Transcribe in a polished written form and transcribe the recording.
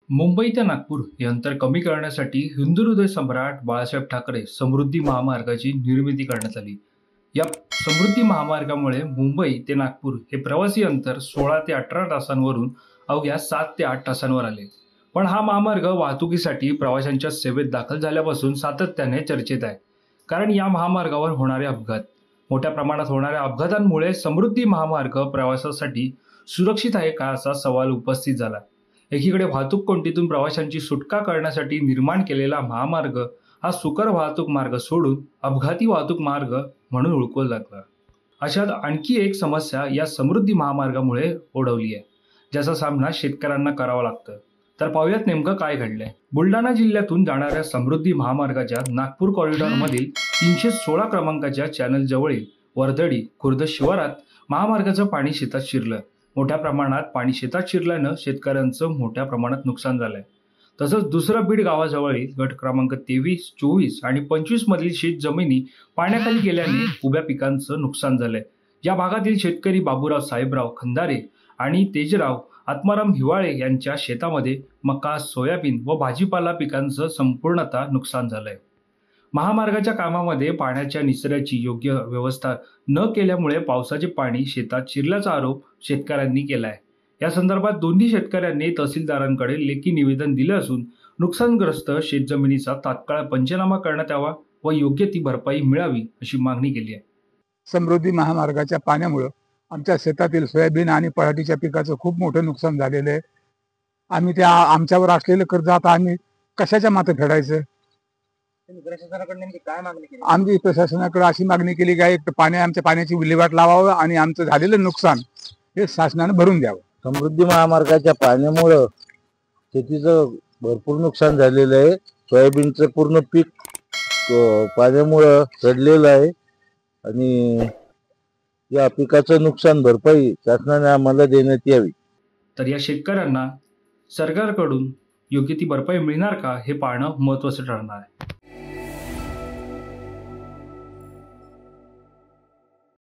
मुंबई ते नागपूर हे अंतर कमी करण्यासाठी हिंदू हृदय सम्राट बाळासाहेब ठाकरे समृद्धी महामार्गाची निर्मिती करण्यात आली. या समृद्धी महामार्गामुळे मुंबई ते नागपूर हे प्रवासी अंतर 16 ते 18 तासांवरून अवघ्या 7 ते 8 तासांवर आले. पण हा महामार्ग वाहतुकीसाठी प्रवाशांच्या सेवेत दाखल झाल्यापासून सातत्याने चर्चेत आहे. कारण या महामार्गावर होणारे अपघात, मोठ्या प्रमाणात होणाऱ्या अपघातांमुळे समृद्धी महामार्ग प्रवासासाठी सुरक्षित आहे का असा सवाल उपस्थित झाला. एकीकडे वाहतूक कोंडीतून प्रवाशांची सुटका करण्यासाठी निर्माण केलेला महामार्ग हा सुकर वाहतूक मार्ग सोडून अपघाती वाहतूक मार्ग म्हणून ओळखला लागला. अशात आणखी एक समस्या या समृद्धी महामार्गामुळे ओढवली आहे, ज्याचा सामना शेतकऱ्यांना करावा लागतं. तर पाहूयात नेमकं काय घडलंय. बुलढाणा जिल्ह्यातून जाणाऱ्या समृद्धी महामार्गाच्या नागपूर कॉरिडॉरमधील 316 क्रमांकाच्या चॅनल जवळील वर्दडी खुर्द शिवारात महामार्गाचं पाणी शेतात शिरलं. मोठ्या प्रमाणात पाणी शेतात शिरल्यानं शेतकऱ्यांचं मोठ्या प्रमाणात नुकसान झालंय. तसंच दुसरं बीड गावाजवळील गट क्रमांक 23, 24 आणि 25 मधील शेत जमिनी पाण्याखाली गेल्याने उभ्या पिकांचं नुकसान झालंय. या भागातील शेतकरी बाबूराव साहेबराव खंदारे आणि तेजराव आत्माराम हिवाळे यांच्या शेतामध्ये मका, सोयाबीन व भाजीपाला पिकांचं संपूर्णतः नुकसान झालंय. महामार्गाच्या कामामध्ये पाण्याच्या निचऱ्याची योग्य व्यवस्था न केल्यामुळे पावसाचे पाणी शेतात शिरल्याचा आरोप शेतकऱ्यांनी केलाय. या संदर्भात दोन्ही शेतकऱ्यांनी तहसीलदारांकडे लेखी निवेदन दिले असून नुकसानग्रस्त शेतजमिनीचा तात्काळ पंचनामा करण्यात यावा व योग्य ती भरपाई मिळावी अशी मागणी केली आहे. समृद्धी महामार्गाच्या पाण्यामुळे आमच्या शेतातील सोयाबीन आणि पराठीच्या पिकाचं खूप मोठं नुकसान झालेलं आहे. आम्ही त्या आमच्यावर असलेलं कर्ज आता आम्ही कशाच्या माते फेडायचं. प्रशासनाकडे नेमकी काय मागणी केली? आम्ही प्रशासनाकडे अशी मागणी केली की आमच्या पाण्याची विल्हेवाट लावावं आणि आमचं झालेलं नुकसान हे शासनाने भरून द्यावं. समृद्धी महामार्गाच्या पाण्यामुळं शेतीचं भरपूर नुकसान झालेलं आहे. सोयाबीनचं पूर्ण पीक पाण्यामुळं सडलेलं आहे आणि या पिकाचं नुकसान भरपाई शासनाने आम्हाला देण्यात यावी. तर या शेतकऱ्यांना सरकारकडून योग्य ती भरपाई मिळणार का हे पाहणं महत्त्वाचं ठरणार आहे.